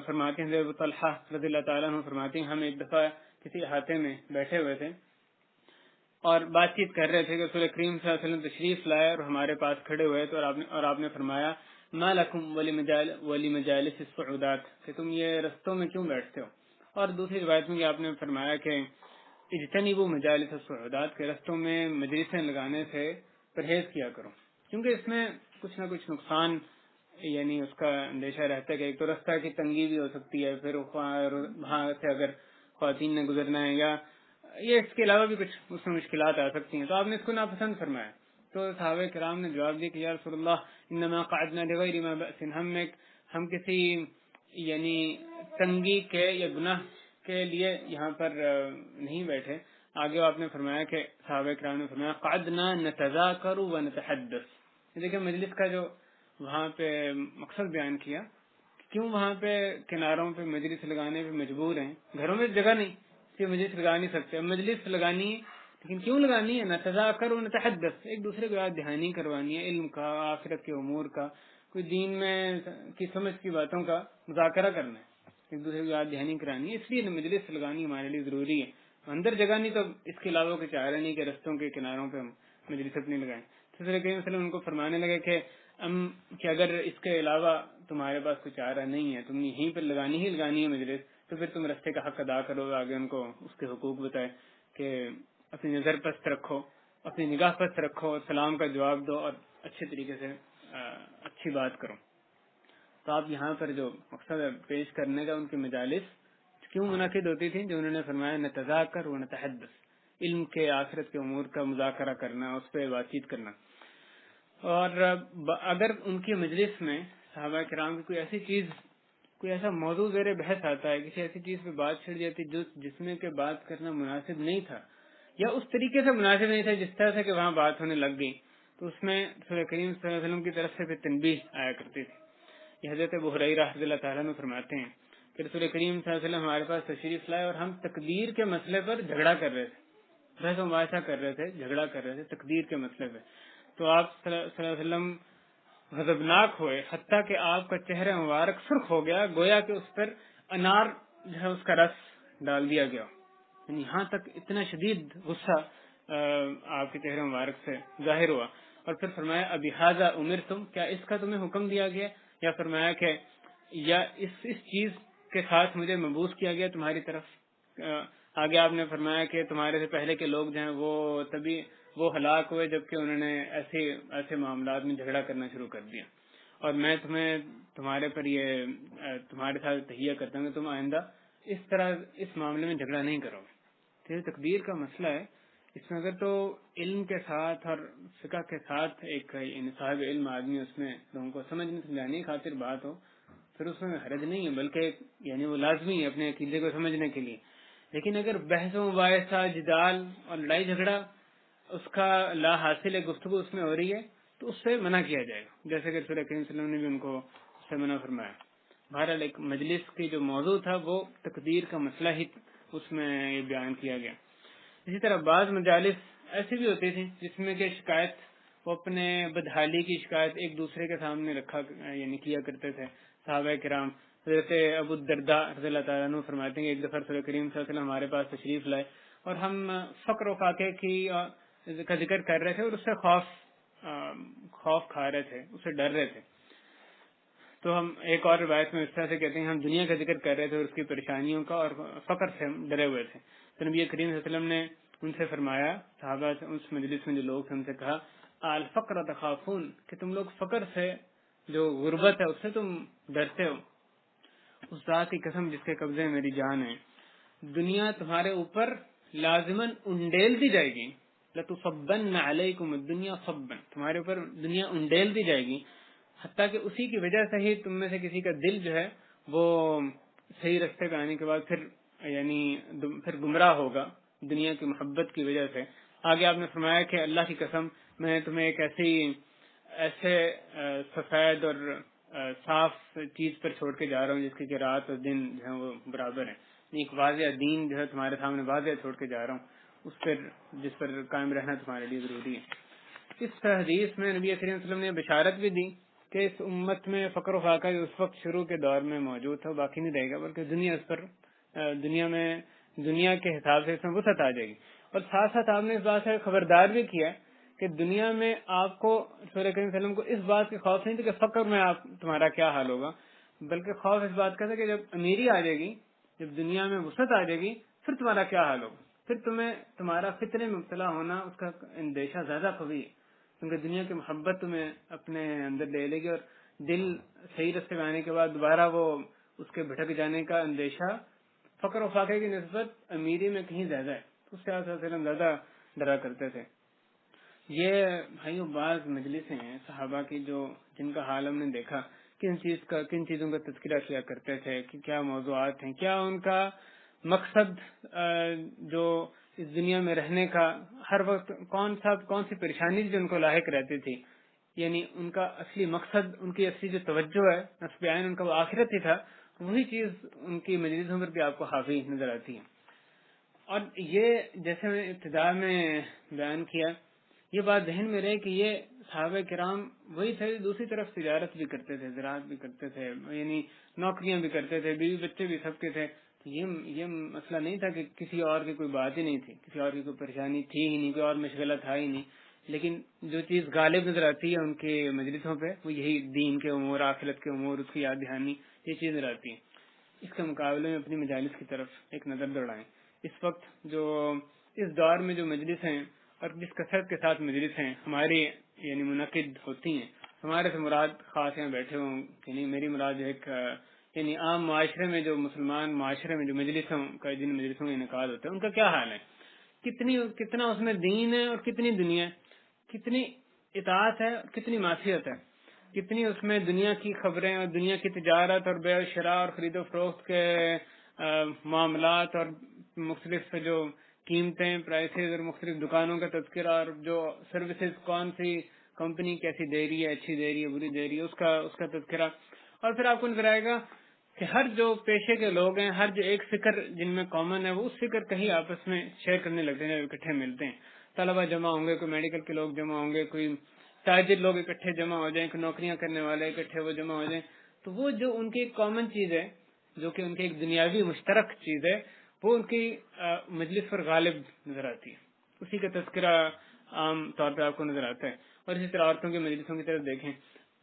فرماتے ہیں, ابو طلحہ رضی اللہ تعالیٰ عنہ فرماتے ہیں, ہم ایک دفعہ کسی احاطے میں بیٹھے ہوئے تھے اور بات چیت کر رہے تھے کہ رسول کریم صلی اللہ علیہ وسلم تشریف لائے اور ہمارے پاس کھڑے ہوئے تو آپ نے فرمایا ما لکم ولی مجالس الصعودات, کہ تم یہ رستوں میں کیوں بیٹھتے ہو. اور دوسری روایت میں آپ نے فرمایا کہ اجتنبوا مجالس الصعودات, کے رستوں میں مجلسیں لگانے سے پرہیز کیا کرو, کیونکہ اس میں کچھ نہ کچھ نقصان یعنی اس کا اندیشہ رہتا ہے کہ ایک تو رستہ کی تنگی بھی ہو سکتی ہے, پھر وہاں سے اگر خواتین نے گزرنا ہے یا یہ اس کے علاوہ بھی کچھ اس میں مشکلات آ سکتی ہیں, تو آپ نے اس کو ناپسند فرمایا. تو صحابہ کرام نے جواب دیا کہ یا رسول اللہ انما قعدنا لغیر ما بأس, ہم کسی یعنی تنگی کے یا گناہ کے لیے یہاں پر نہیں بیٹھے. آگے آپ نے فرمایا کہ صحابہ کرام نے فرمایا قعدنا نتذاکر ونتحدث. دیکھیں مجلس کا جو وہاں پہ مقصد بیان کیا, کیوں وہاں پہ کناروں پہ مجلس لگانے پہ مجبور ہیں, گھروں میں جگہ نہیں کہ مجلس لگا نہیں سکتے, مجلس لگانی ہے لیکن کیوں لگانی ہے, نتذاکر ونتحدث, ایک دوسرے کو یاد دہانی کروانی ہے, علم کا, آخرت کے امور کا, کوئی دین میں کی سمجھ کی باتوں کا مذاکرہ کرنا ہے, ایک دوسرے کو یاد دہانی کرانی ہے, اس لیے مجلس لگانی ہمارے لیے ضروری ہے. اندر جگہ نہیں تو اس کے علاوہ کوئی چاہ رہا نہیں کہ رستوں کے کناروں پہ ہم مجلس اپنی لگائیں. رسول کریم صلی اللہ علیہ وسلم ان کو فرمانے لگے کہ اگر اس کے علاوہ تمہارے پاس کچھ چارہ نہیں ہے، تم نے یہیں پر لگانی ہے مجلس، تو پھر تم رستے کا حق ادا کرو، آگے ان کو اس کے حقوق بتائے کہ اپنی نظر پست رکھو، اپنی نگاہ پست رکھو، اور سلام کا جواب دو، اور اچھے طریقے سے اچھی بات کرو۔ تو آپ یہاں پر جو مقصد پیش کرنے کا ان کی مجالس کیوں منعقد ہوتی تھی، جو انہوں نے فرمایا نتذاکر و نتحدث، علم کے آخرت کے امور کا مذاکرہ کرنا، اس پہ بات چیت کرنا۔ اور اگر ان کی مجلس میں صحابہ کرام کی کوئی ایسا موضوع زیر بحث آتا ہے، کسی ایسی چیز پہ بات چھڑ جاتی جس میں کہ بات کرنا مناسب نہیں تھا، یا اس طریقے سے مناسب نہیں تھا جس طرح سے کہ وہاں بات ہونے لگ گئی، تو اس میں رسول کریم صلی اللہ علیہ وسلم کی طرف سے پھر تنبیہ آیا کرتی تھی۔ یہ حضرت ابو ہریرہ رضی اللہ تعالیٰ عنہ فرماتے ہیں کہ رسول کریم صلی اللہ علیہ وسلم ہمارے پاس تشریف لائے اور ہم تقدیر کے مسئلے پر جھگڑا کر رہے تھے، بحث و مباحثہ کر رہے تھے، جھگڑا کر رہے تھے تقدیر کے مسئلے پہ۔ تو آپ صلی اللہ علیہ وسلم غضبناک ہوئے، حتیٰ کہ آپ کا چہرہ مبارک سرخ ہو گیا، گویا کہ اس پر انار جو ہے اس کا رس ڈال دیا گیا، یعنی یہاں تک اتنا شدید غصہ آپ کے چہرے مبارک سے ظاہر ہوا۔ اور پھر فرمایا ابی ھذا امرتم، کیا اس کا تمہیں حکم دیا گیا، یا فرمایا کہ یا اس چیز کے ساتھ مجھے مبعوث کیا گیا تمہاری طرف۔ آگے آپ نے فرمایا کہ تمہارے سے پہلے کے لوگ جو ہیں وہ ہلاک ہوئے جبکہ انہوں نے ایسے معاملات میں جھگڑا کرنا شروع کر دیا، اور میں تمہارے پر یہ تمہارے ساتھ تہیہ کرتا ہوں کہ تم آئندہ اس طرح اس معاملے میں جھگڑا نہیں کرو گے۔ یہ تقدیر کا مسئلہ ہے، اس میں اگر تو علم کے ساتھ اور فقہ کے ساتھ ایک صاحب علم آدمی اس میں لوگوں کو سمجھانے کی خاطر بات ہو، پھر اس میں حرج نہیں ہے، بلکہ یعنی وہ لازمی ہے اپنے عقیدے کو سمجھنے کے لیے۔ لیکن اگر بحث و مباحثہ، جدال اور لڑائی جھگڑا اس کا لا حاصل ہے، گفتگو اس میں ہو رہی ہے، تو اس سے منع کیا جائے گا، جیسے کہ رسول کریم صلی اللہ علیہ وسلم نے بھی ان کو اس سے منع فرمایا۔ بہرحال ایک مجلس کی جو موضوع تھا وہ تقدیر کا مسئلہ ہی اس میں یہ بیان کیا گیا۔ اسی طرح بعض مجالس ایسی بھی ہوتی تھی جس میں کہ شکایت، وہ اپنے بدحالی کی شکایت ایک دوسرے کے سامنے یعنی کیا کرتے تھے صحابہ کرام۔ حضرت ابو الدرداء رضی اللہ تعالیٰ عنہ فرماتے ہیں کہ ایک دفعہ رسول کریم صلی اللہ علیہ وسلم ہمارے پاس تشریف لائے اور ہم فقر و فاقے کا ذکر کر رہے تھے اور اس سے خوف کھا رہے تھے، اسے ڈر رہے تھے۔ تو ہم ایک اور روایت میں اس طرح سے کہتے ہیں ہم دنیا کا ذکر کر رہے تھے اور اس کی پریشانیوں کا، اور فقر سے ہم ڈرے ہوئے تھے۔ تو نبی کریم صلی اللہ علیہ وسلم نے ان سے فرمایا، صحابہ سے، اس مجلس میں جو لوگ تھے ان سے کہا الفقر تخافون، کہ تم لوگ فقر سے، جو غربت ہے اس سے تم ڈرتے ہو۔ اس ذات کی قسم جس کے قبضے میں میری جان ہے، دنیا تمہارے اوپر لازماً انڈیل دی جائے گی، لَتُصَبَّنَّ عَلَيْكُمُ الدُّنْيَا صَبًّا، تمہارے اوپر دنیا انڈیل دی جائے گی، حتیٰ کہ اسی کی وجہ سے ہی تم میں سے کسی کا دل جو ہے وہ صحیح رستے پہ آنے کے بعد پھر گمراہ ہوگا دنیا کی محبت کی وجہ سے۔ آگے آپ نے فرمایا کہ اللہ کی قسم میں تمہیں ایک ایسے سفید اور صاف چیز پر چھوڑ کے جا رہا ہوں جس کی کہ رات اور دن جو ہے وہ برابر ہیں، ایک واضح دین جو ہے تمہارے سامنے واضح چھوڑ کے جا رہا ہوں، جس پر قائم رہنا تمہارے لیے ضروری ہے۔ اس حدیث میں نبی کریم صلی اللہ علیہ وسلم نے بشارت بھی دی کہ اس امت میں فقر و فاقہ اس وقت شروع کے دور میں موجود تھا، باقی نہیں رہے گا، بلکہ دنیا کے حساب سے اس میں وسعت آ جائے گی۔ اور ساتھ ساتھ آپ نے اس بات سے خبردار بھی کیا کہ دنیا میں آپ کو رسول کریم صلی اللہ علیہ وسلم کو اس بات کی خوف نہیں تھی کہ فقر میں تمہارا کیا حال ہوگا، بلکہ خوف اس بات کا تھا کہ جب امیری آ جائے گی، جب دنیا میں وسعت آ جائے گی، پھر تمہارا کیا حال ہوگا، پھر تمہارا فتنے میں مبتلا ہونا، اس کا اندیشہ زیادہ قوی ہے، کیونکہ دنیا کی محبت تمہیں اپنے اندر لے لے گی، اور دل صحیح رستے میں آنے کے بعد دوبارہ وہ اس کے بھٹک جانے کا اندیشہ فقر و فاقے کی نسبت امیری میں کہیں زیادہ ہے، اس سے آپ زیادہ ڈرا کرتے تھے۔ یہ بھائیو بعض مجلسیں ہیں صحابہ کی جن کا حال ہم نے دیکھا، کن چیزوں کا تذکرہ کیا کرتے تھے، کہ کیا موضوعات ہیں، کیا ان کا مقصد جو اس دنیا میں رہنے کا، ہر وقت کون سی پریشانی جو ان کو لاحق رہتی تھی، یعنی ان کا اصلی مقصد، ان کی اصلی جو توجہ ہے نصب عین ان کا وہ آخرت ہی تھا، وہی چیز ان کی مجلسوں پر بھی آپ کو حاوی نظر آتی ہے۔ اور یہ جیسے میں ابتدا میں بیان کیا، یہ بات ذہن میں رہے کہ یہ صحابہ کرام وہی تھے، دوسری طرف تجارت بھی کرتے تھے، زراعت بھی کرتے تھے، یعنی نوکریاں بھی کرتے تھے، بیوی بچے بھی سب کے تھے۔ یہ مسئلہ نہیں تھا کہ کسی اور کی کوئی بات ہی نہیں تھی، کسی اور کی کوئی پریشانی تھی ہی نہیں، کوئی اور مشغلہ تھا ہی نہیں، لیکن جو چیز غالب نظر آتی ہے ان کے مجلسوں پہ وہ یہی دین کے امور، آخرت کے امور، اس کی یاد دہانی، یہ چیز نظر آتی ہے۔ اس کے مقابلے میں اپنی مجالس کی طرف ایک نظر دوڑائیں۔ اس وقت جو اس دور میں جو مجلس ہیں اور جس کثرت کے ساتھ مجلس ہیں ہماری یعنی منعقد ہوتی ہیں، ہمارے سے مراد خاص یہاں بیٹھے ہوں کہ نہیں، میری مراد ایک یعنی عام معاشرے میں جو مسلمان معاشرے میں جو مجلسوں کا جن مجلسوں کا انعقاد ہوتا ہے ان کا کیا حال ہے، کتنا اس میں دین ہے اور کتنی دنیا ہے، کتنی اطاعت ہے اور کتنی معصیت ہے، کتنی اس میں دنیا کی خبریں اور دنیا کی تجارت اور بے و شراء اور خرید و فروخت کے معاملات اور مختلف جو قیمتیں، پرائسز اور مختلف دکانوں کا تذکرہ اور جو سروسز کون سی کمپنی کیسی دے رہی ہے، اچھی دے رہی ہے، بری دے رہی ہے، اس کا تذکرہ، اور پھر آپ کو نظر آئے گا کہ ہر جو پیشے کے لوگ ہیں، ہر جو ایک فکر جن میں کامن ہے وہ اس فکر کہیں آپس میں شیئر کرنے لگتے ہیں، اکٹھے ملتے ہیں، طلبہ جمع ہوں گے، کوئی میڈیکل کے لوگ جمع ہوں گے، کوئی تاجر لوگ اکٹھے جمع ہو جائیں، کوئی نوکریاں کرنے والے اکٹھے وہ جمع ہو جائیں، تو وہ جو ان کی ایک کامن چیز ہے، جو کہ ان کی ایک دنیاوی مشترک چیز ہے، وہ ان کی مجلس پر غالب نظر آتی ہے، اسی کا تذکرہ عام طور پہ آپ کو نظر آتا ہے۔ اور اسی طرح عورتوں کی مجلسوں کی طرف دیکھیں،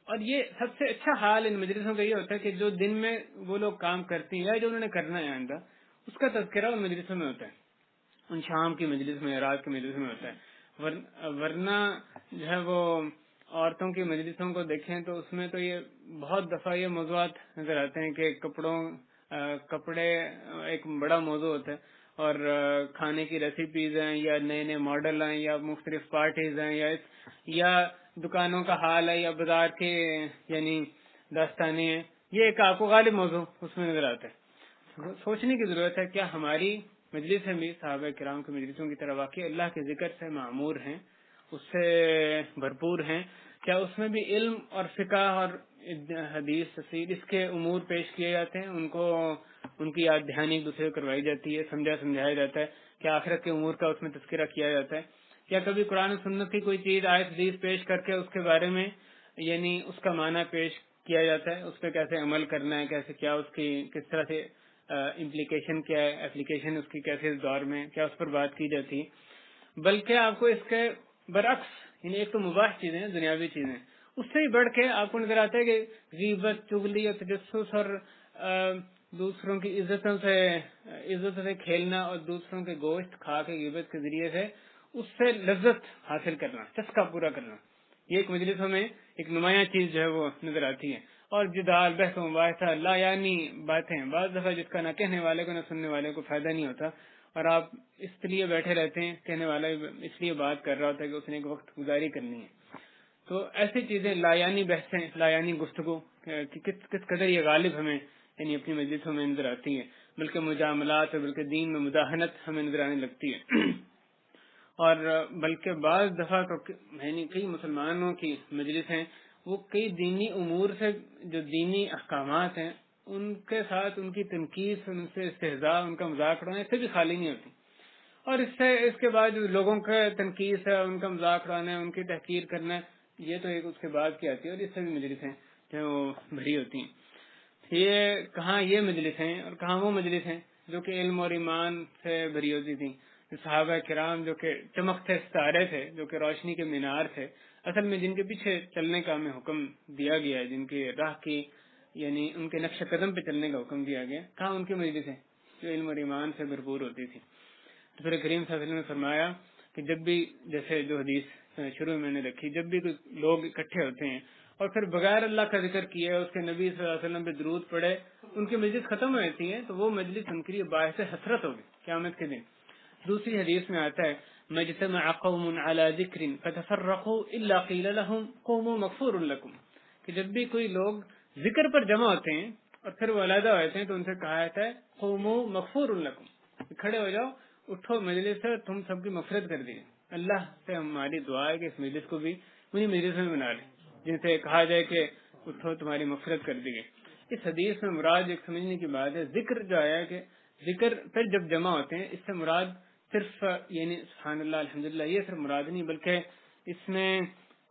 اور یہ سب سے اچھا حال ان مجلسوں کا یہ ہوتا ہے کہ جو دن میں وہ لوگ کام کرتی ہیں یا جو انہوں نے کرنا ہے آئندہ، اس کا تذکرہ ان مجلسوں میں ہوتا ہے، ان شام کی مجلس میں، رات کی مجلس میں ہوتا ہے۔ ورنہ جو ہے وہ عورتوں کی مجلسوں کو دیکھیں تو اس میں تو یہ بہت دفعہ یہ موضوعات نظر آتے ہیں کہ کپڑے ایک بڑا موضوع ہوتا ہے، اور کھانے کی ریسیپیز ہیں یا نئے نئے ماڈل ہیں یا مختلف پارٹیز ہیں یا دکانوں کا حال ہے یا بازار کے یعنی داستانے ہیں، یہ ایک آپ کو غالب موضوع اس میں نظر آتا ہے۔ سوچنے کی ضرورت ہے کیا ہماری مجلس بھی صحابہ کرام کی مجلسوں کی طرح واقعی اللہ کے ذکر سے معمور ہیں، اس سے بھرپور ہیں؟ کیا اس میں بھی علم اور فقہ اور حدیث تفسیر اس کے امور پیش کیے جاتے ہیں، ان کی یاد دہانی ایک دوسرے کو کروائی جاتی ہے، سمجھایا جاتا ہے؟ کیا آخرت کے امور کا اس میں تذکرہ کیا جاتا ہے؟ کیا کبھی قرآن و سنت کی کوئی چیز آیت حدیث پیش کر کے اس کے بارے میں یعنی اس کا معنی پیش کیا جاتا ہے، اس پہ کیسے عمل کرنا ہے، کیسے کیا اس کی کس طرح سے امپلیکیشن کیا ہے، اپلیکیشن اس کی کیسے اس دور میں کیا اس پر بات کی جاتی ہے؟ بلکہ آپ کو اس کے برعکس یعنی ایک تو مباح چیزیں دنیاوی چیزیں، اس سے ہی بڑھ کے آپ کو نظر آتا ہے کہ غیبت، چغلی اور تجسس اور دوسروں کی عزتوں سے کھیلنا اور دوسروں کے گوشت کھا کے غیبت کے ذریعے سے اس سے لذت حاصل کرنا، چسکا پورا کرنا، یہ ایک مجلسوں میں ایک نمایاں چیز جو ہے وہ نظر آتی ہے۔ اور جدال، بحث و مباحثہ، لا یعنی باتیں، بعض دفعہ جس کا نہ کہنے والے کو نہ سننے والے کو فائدہ نہیں ہوتا، اور آپ اس لیے بیٹھے رہتے ہیں، کہنے والا اس لیے بات کر رہا ہوتا ہے کہ اس نے ایک وقت گزاری کرنی ہے۔ تو ایسی چیزیں، لا یعنی بحثیں، لا یعنی گفتگو کہ کس قدر یہ غالب ہمیں یعنی اپنی مجلسوں میں نظر آتی ہے، بلکہ مجاملات اور بلکہ دین میں مداہنت ہمیں نظر آنے لگتی ہے۔ اور بلکہ بعض دفعہ تو یعنی کئی مسلمانوں کی مجلس ہیں، وہ کئی دینی امور سے، جو دینی احکامات ہیں ان کے ساتھ ان کی تنقید، ان سے استہزاء، ان کا مذاق اڑانا، اس سے بھی خالی نہیں ہوتی، اور اس کے بعد جو لوگوں کا تنقید ہے، ان کا مذاق اڑانا ہے، ان کی تحقیر کرنا ہے، یہ تو ایک اس کے بعد کی آتی ہے، اور اس سے بھی مجلسیں جو وہ بھری ہوتی ہیں۔ یہ کہاں یہ مجلس ہیں اور کہاں وہ مجلس ہیں جو کہ علم اور ایمان سے بھری ہوتی تھیں، صحابہ کرام جو کہ چمکتے ستارے تھے، جو کہ روشنی کے مینار تھے، اصل میں جن کے پیچھے چلنے کا ہمیں حکم دیا گیا ہے، جن کی راہ کی یعنی ان کے نقش قدم پہ چلنے کا حکم دیا گیا، کہاں ان کی مجلس ہیں جو علم اور ایمان سے بھرپور ہوتی تھی؟ تو پھر کریم صلی اللہ علیہ وسلم نے فرمایا کہ جب بھی، جیسے جو حدیث شروع میں نے رکھی، جب بھی کوئی لوگ اکٹھے ہوتے ہیں اور پھر بغیر اللہ کا ذکر کیے، اس کے نبی صلی اللہ علیہ وسلم پہ درود پڑے، ان کی مجلس ختم ہو جاتی ہے، تو وہ مجلس ان کے لیے باعث حسرت ہوگی قیامت کے دن۔ دوسری حدیث میں آتا ہے مجتمع قوم على ذکر فتفرقوا الا قیل لهم قوموا مغفور لكم، کہ جب بھی کوئی لوگ ذکر پر جمع ہوتے ہیں اور پھر وہ علیحدہ ہوتے ہیں تو ان سے کہا جاتا ہے قوموا مغفور لكم، کھڑے ہو جاؤ، اٹھو مجلس سے، تم سب کی مغفرت کر دی۔ اللہ سے ہماری دعا ہے کہ اس مجلس کو بھی انہیں مجلس میں بنا لیں جن سے کہا جائے کہ اٹھو تمہاری مغفرت کر دی گئی۔ اس حدیث میں مراد ایک سمجھنے کی بات ہے، ذکر جو آیا کہ ذکر پھر جب جمع ہوتے ہیں، اس سے مراد صرف یعنی سبحان اللہ الحمدللہ یہ صرف مراد نہیں، بلکہ اس میں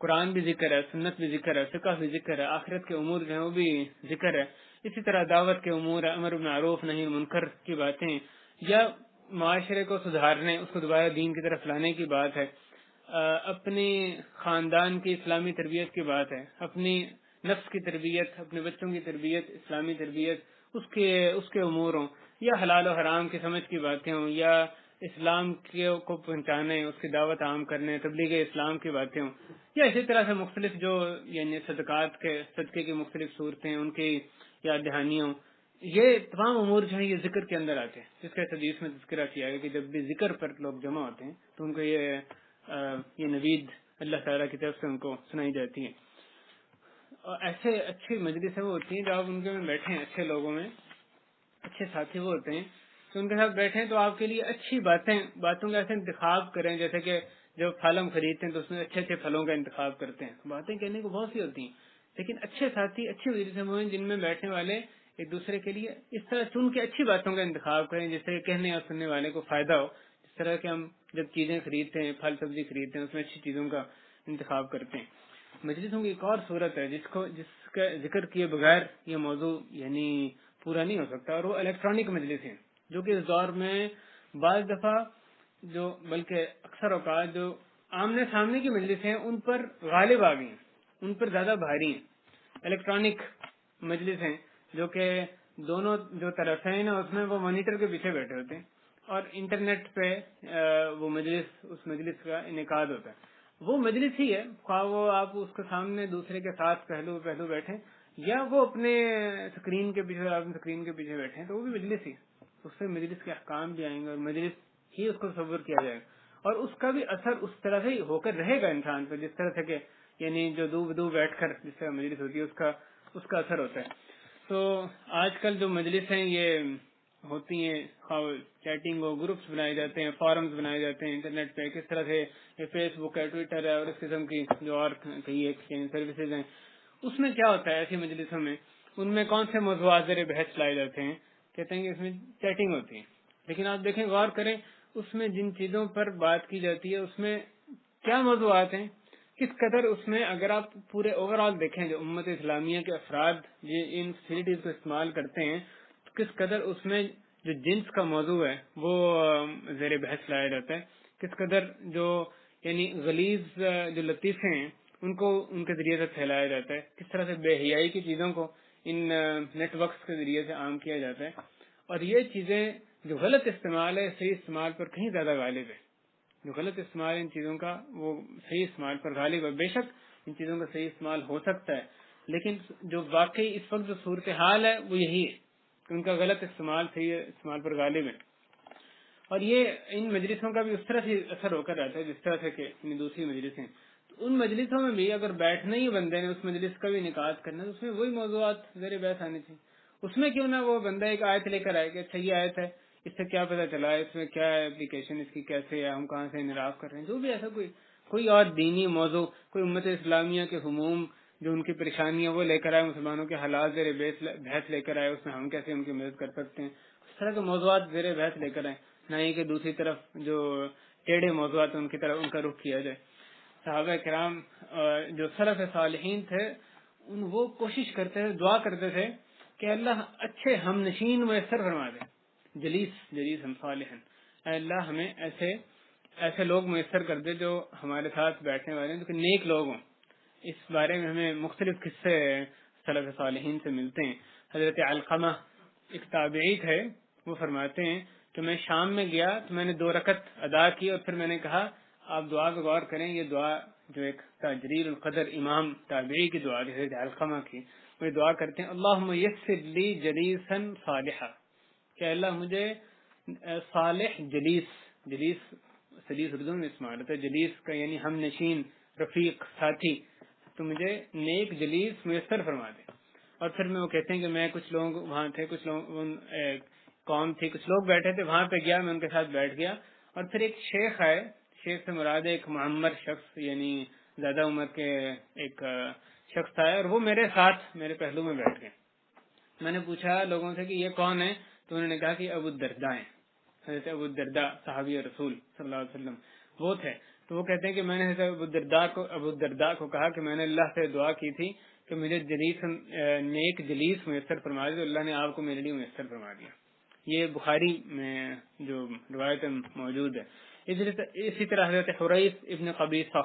قرآن بھی ذکر ہے، سنت بھی ذکر ہے، فقہ بھی ذکر ہے، آخرت کے امور جو ہیں وہ بھی ذکر ہے، اسی طرح دعوت کے امور ہے، امر بالمعروف نہی منکر کی باتیں، یا معاشرے کو سدھارنے، اس کو دوبارہ دین کی طرف لانے کی بات ہے، اپنی خاندان کی اسلامی تربیت کی بات ہے، اپنی نفس کی تربیت، اپنے بچوں کی تربیت، اسلامی تربیت، اس کے امور ہوں، یا حلال و حرام کی سمجھ کی باتیں ہوں، یا اسلام کو پہنچانے، اس کی دعوت عام کرنے، تبلیغ اسلام کی باتیں ہوں، یا اسی طرح سے مختلف جو یعنی صدقے کی مختلف صورتیں ان کی یا دہانیوں، یہ تمام امور جو ہیں یہ ذکر کے اندر آتے ہیں، جس کا حدیث میں تذکرہ کیا گیا کہ جب بھی ذکر پر لوگ جمع ہوتے ہیں تو ان کو یہ نوید اللہ تعالیٰ کی طرف سے ان کو سنائی جاتی ہے. اور ایسے اچھی مجلسیں وہ ہوتی ہیں جب آپ ان کے میں بیٹھے ہیں، اچھے لوگوں میں اچھے ساتھی وہ ہوتے ہیں کہ ان کے ساتھ بیٹھیں تو آپ کے لیے اچھی باتوں کا ایسے انتخاب کریں، جیسے کہ جب پھل ہم خریدتے ہیں تو اس میں اچھے اچھے پھلوں کا انتخاب کرتے ہیں. باتیں کہنے کو بہت سی ہوتی ہیں، لیکن اچھے ساتھی اچھی مجلسیں وہ ہیں جن میں بیٹھنے والے ایک دوسرے کے لیے اس طرح چن کے اچھی باتوں کا انتخاب کریں جس سے کہنے اور سننے والے کو فائدہ ہو. اس طرح کہ ہم جب چیزیں خریدتے ہیں، پھل سبزی خریدتے ہیں، اس میں اچھی چیزوں کا انتخاب کرتے ہیں. مجلسوں کی ایک اور صورت ہے جس کا ذکر کیے بغیر یہ موضوع یعنی پورا نہیں ہو سکتا، اور وہ الیکٹرانک مجلس ہیں، جو کہ اس دور میں بعض دفعہ بلکہ اکثر اوقات جو آمنے سامنے کی مجلس ہیں ان پر غالب آ گئی ہیں، ان پر زیادہ بھاری ہیں. الیکٹرانک مجلس ہیں جو کہ دونوں جو طرفین ہیں اس میں وہ مانیٹر کے پیچھے بیٹھے ہوتے ہیں اور انٹرنیٹ پہ وہ اس مجلس کا انعقاد ہوتا ہے. وہ مجلس ہی ہے، خواہ وہ آپ اس کے سامنے دوسرے کے ساتھ پہلو بیٹھیں یا وہ اپنے اسکرین کے پیچھے بیٹھے، تو وہ بھی مجلس ہی. اس سے مجلس کے احکام بھی آئیں گے اور مجلس ہی اس کو تصور کیا جائے گا، اور اس کا بھی اثر اس طرح سے ہی ہو کر رہے گا انسان پہ، جس طرح سے کہ یعنی جو دو بیٹھ کر جس طرح مجلس ہوتی ہے اس کا اثر ہوتا ہے. تو آج کل جو مجلس ہیں یہ ہوتی ہیں، چیٹنگ ہو، گروپس بنائے جاتے ہیں، فورمز بنائے جاتے ہیں انٹرنیٹ پہ، کس طرح سے یہ فیس بک ہے، ٹویٹر ہے اور اس قسم کی جو اور کئی ایکسچینج سروسز ہیں. اس میں کیا ہوتا ہے ایسی مجلسوں میں، ان میں کون سے موضوعات زیر بحث لائے جاتے ہیں؟ کہتے ہیں کہ اس میں چیٹنگ ہوتی ہے، لیکن آپ دیکھیں غور کریں اس میں جن چیزوں پر بات کی جاتی ہے اس میں کیا موضوعات ہیں، کس قدر اس میں اگر آپ پورے اوور آل دیکھیں جو امت اسلامیہ کے افراد ان فیسلٹیز کو استعمال کرتے ہیں تو کس قدر اس میں جو جنس کا موضوع ہے وہ زیر بحث لایا جاتا ہے، کس قدر جو یعنی غلیظ جو لطیفے ہیں ان کو ان کے ذریعے سے پھیلایا جاتا ہے، کس طرح سے بے حیائی کی چیزوں کو ان نیٹ ورکس کے ذریعے سے عام کیا جاتا ہے. اور یہ چیزیں جو غلط استعمال ہے صحیح استعمال پر کہیں زیادہ غالب ہے. جو غلط استعمال ان چیزوں کا وہ صحیح استعمال پر غالب ہے. بے شک ان چیزوں کا صحیح استعمال ہو سکتا ہے، لیکن جو واقعی اس وقت جو صورتحال ہے وہ یہی ہے کہ ان کا غلط استعمال صحیح استعمال پر غالب ہے. اور یہ ان مجلسوں کا بھی اس طرح سے اثر ہو کر رہتا ہے جس طرح سے کہ دوسری مجلسیں. تو ان مجلسوں میں بھی اگر بیٹھنا ہی بندے نے اس مجلس کا بھی انعقاد کرنا ہے تو اس میں وہی موضوعات زیر بحث آنے چاہیے. اس میں کیوں نہ وہ بندہ ایک آیت لے کر آئے کہ اچھا یہ آیت ہے، اس سے کیا پتہ چلا ہے، اس میں کیا ہے اپلیکیشن اس کی کیسے ہے، ہم کہاں سے انحراف کر رہے ہیں، جو بھی ایسا کوئی اور دینی موضوع، کوئی امت اسلامیہ کے ہموم جو ان کی پریشانیاں وہ لے کر آئے، مسلمانوں کے حالات زیر بحث لے کر آئے، اس میں ہم کیسے ان کی مدد کر سکتے ہیں، اس طرح کے موضوعات زیر بحث لے کر آئے. نہ ہی کہ دوسری طرف جو ٹیڑھے موضوعات ان کی طرف ان کا رخ کیا جائے. صحابہ کرام جو سلف صالحین تھے وہ کوشش کرتے تھے، دعا کرتے تھے کہ اللہ اچھے ہم نشین میسر فرما دے، جلیس ہم صالحن، اے اللہ ہمیں ایسے لوگ میسر کر دے جو ہمارے ساتھ بیٹھنے والے ہیں جو کہ نیک لوگ ہوں. اس بارے میں ہمیں مختلف قصے سلف صالحین سے ملتے ہیں. حضرت علقمہ ایک تابعی تھے، وہ فرماتے ہیں کہ میں شام میں گیا تو میں نے 2 رکعت ادا کی اور پھر میں نے کہا آپ دعا پہ غور کریں، یہ دعا جو ایک تجلیل القدر امام تابعی کی دعا جیسے علقمہ کی، وہ دعا کرتے ہیں اللہم یسر لی جلیسا صالحا، کہ اللہ مجھے صالح جلیس اردو میں استعمال ہوتا ہے، جلیس کا یعنی ہم نشین، رفیق، ساتھی، تو مجھے نیک جلیس میسر فرما دے. اور پھر میں وہ کہتے ہیں کہ میں کچھ لوگ وہاں تھے، کچھ لوگ قوم تھی، کچھ لوگ بیٹھے تھے، وہاں پہ گیا، میں ان کے ساتھ بیٹھ گیا اور پھر ایک شیخ آئے، شیخ سے مراد ایک معمر شخص یعنی زیادہ عمر کے ایک شخص آیا اور وہ میرے ساتھ میرے پہلو میں بیٹھ گئے. میں نے پوچھا لوگوں سے کہ یہ کون ہے، تو انہوں نے کہا کہ ابو الدرداء ہیں، حضرت ابو الدرداء صحابی رسول صلی اللہ علیہ وسلم وہ تھے. تو وہ کہتے ہیں کہ میں نے حضرت ابو الدرداء کو کہا کہ میں نے اللہ سے دعا کی تھی کہ مجھے نیک جلیس میسر فرما دیا، تو اللہ نے آپ کو میرے لیے میسر فرما دیا. یہ بخاری میں جو روایت موجود ہے. اسی طرح حضرت حریث ابن قبیصہ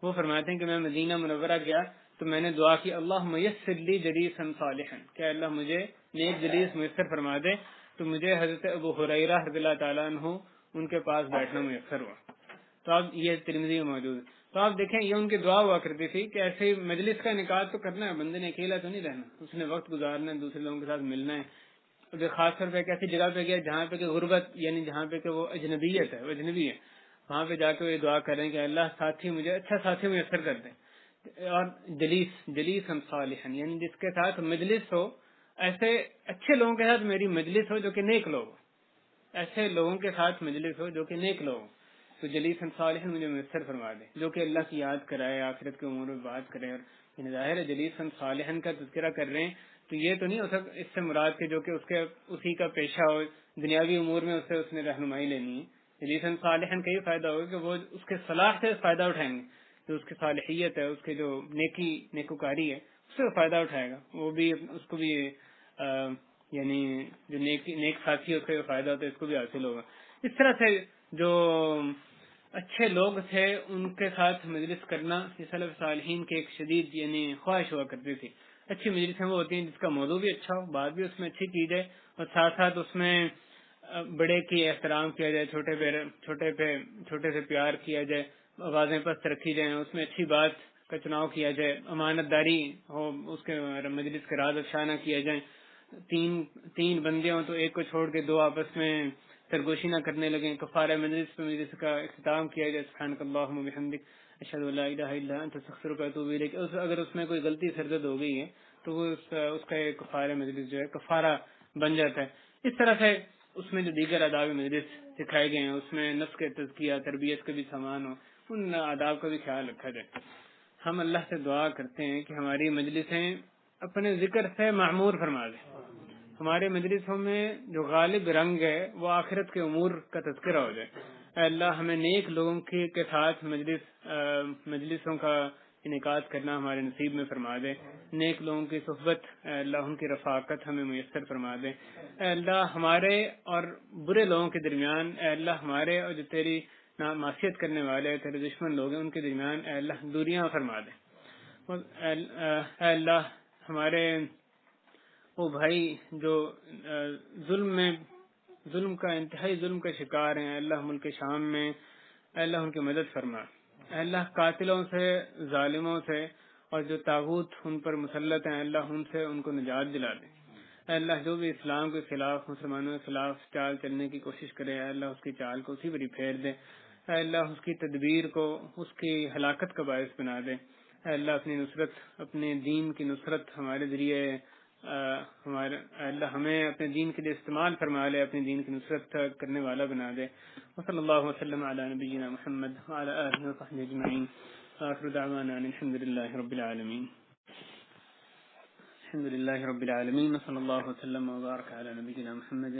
وہ فرماتے ہیں کہ میں مدینہ منورہ گیا تو میں نے دعا کی اللہم یسر لی جلیسا صالحا، کہ اللہ مجھے نیک جلیس میسر فرما دے، تو مجھے حضرت ابو ہریرہ رضی اللہ تعالیٰ عنہ ان کے پاس بیٹھنا میسر ہوا۔ تو اب یہ ترمذی میں موجود ہے۔ تو آپ دیکھیں یہ ان کی دعا ہوا کرتی تھی کہ ایسے مجلس کا انعقاد تو کرنا ہے، بندے نے اکیلا تو نہیں رہنا، اس نے وقت گزارنا ہے، دوسرے لوگوں کے ساتھ ملنا ہے۔ اگر خاص طور پہ ایک ایسی جگہ پہ گیا جہاں پہ کہ غربت، یعنی جہاں پہ کہ وہ اجنبیت ہے، وہ اجنبی ہے، وہاں پہ جا کے وہ یہ دعا کریں کہ اللہ ساتھی مجھے اچھا ساتھی میسر کر دیں۔ اور جلیس ہم صالحن، یعنی جس کے ساتھ مجلس ہو، ایسے اچھے لوگوں کے ساتھ میری مجلس ہو جو کہ نیک لوگ ہو، ایسے لوگوں کے ساتھ مجلس ہو جو کہ نیک لوگ ہو، تو جلیس صالح مجھے میسر فرما دے، جو کہ اللہ کی یاد کرائے، آخرت کے امور میں بات کرے۔ اور یہ ظاہر ہے جلیس صالحن کا تذکرہ کر رہے ہیں تو یہ تو نہیں ہو سکتا اس سے مراد کے جو کہ اسی کا پیشہ ہو، دنیاوی امور میں اس نے رہنمائی لینی ہے۔ جلیس صالحن کا یہ فائدہ ہوگا کہ وہ اس کے صلاح سے فائدہ اٹھائیں گے، جو اس کی صالحیت ہے، اس کے جو نیکوکاری ہے، اس سے فائدہ اٹھائے گا، وہ بھی اس کو بھی یعنی جو نیک ساتھی ہے اس کا جو فائدہ ہوتا ہے اس کو بھی حاصل ہوگا۔ اس طرح سے جو اچھے لوگ تھے ان کے ساتھ مجلس کرنا یہ سلف صالحین کے ایک شدید یعنی خواہش ہوا کرتی تھی۔ اچھی مجلسیں وہ ہوتی ہیں جس کا موضوع بھی اچھا ہو، بات بھی اس میں اچھی کی جائے، اور ساتھ ساتھ اس میں بڑے کی احترام کیا جائے، چھوٹے سے پیار کیا جائے، آوازیں پست رکھی جائیں، اس میں اچھی بات کا چناؤ کیا جائے، امانت داری ہو، اس کے مجلس کے راز افشا نہ کیا جائیں، تین بندے ہوں تو ایک کو چھوڑ کے دو آپس میں سرگوشی نہ کرنے لگیں، کفارہ مجلس پہ مجلس کا اختتام کیا جائے سبحانک اللہم و بحمدک اشہد ان لا الہ الا انت استغفرک و اتوب الیک۔ اگر اس میں کوئی غلطی سرزد ہو گئی ہے تو وہ اس کا ایک کفارہ مجلس جو ہے کفارہ بن جاتا ہے۔ اس طرح سے اس میں جو دیگر آداب مجلس سکھائے گئے ہیں اس میں نفس کے تزکیہ، تربیت کا بھی سامان ہو، ان آداب کا بھی خیال رکھا جائے۔ ہم اللہ سے دعا کرتے ہیں کہ ہماری مجلسیں اپنے ذکر سے معمور فرما دیں، ہمارے مجلسوں میں جو غالب رنگ ہے وہ آخرت کے امور کا تذکرہ ہو جائے۔ اے اللہ ہمیں نیک لوگوں کے ساتھ مجلسوں کا انعقاد کرنا ہمارے نصیب میں فرما دے، نیک لوگوں کی صحبت، اے اللہ ان کی رفاقت ہمیں میسر فرما دے۔ اے اللہ ہمارے اور برے لوگوں کے درمیان، اے اللہ ہمارے اور جو تیری معصیت کرنے والے تیرے دشمن لوگ ہیں ان کے درمیان اے اللہ دوریاں فرما دے۔ اے اللہ ہمارے وہ بھائی جو ظلم کا انتہائی ظلم کا شکار ہیں، اللہ ملک شام میں اے اللہ ان کی مدد فرما، اے اللہ قاتلوں سے، ظالموں سے اور جو طاغوت ان پر مسلط ہیں اللہ ان سے ان کو نجات دلا دے۔ اے اللہ جو بھی اسلام کے خلاف، مسلمانوں کے خلاف چال چلنے کی کوشش کرے اے اللہ اس کی چال کو اسی پر ہی پھیر دے، اے اللہ اس کی تدبیر کو اس کی ہلاکت کا باعث بنا دے۔ اے اللہ اپنے دین کی نصرت ہمارے ذریعے اے اللہ ہمیں اپنے دین کے لیے استعمال فرما لے، اپنے دین کی نصرت کرنے والا بنا دے۔ وصلی اللہ وسلم علی نبینا محمد وعلی آلہ وصحبہ اجمعین، آخر دعوانا الحمد للہ رب العالمین۔ الحمد للہ رب العالمین، وصلی اللہ وسلم وبارک علی نبینا محمد۔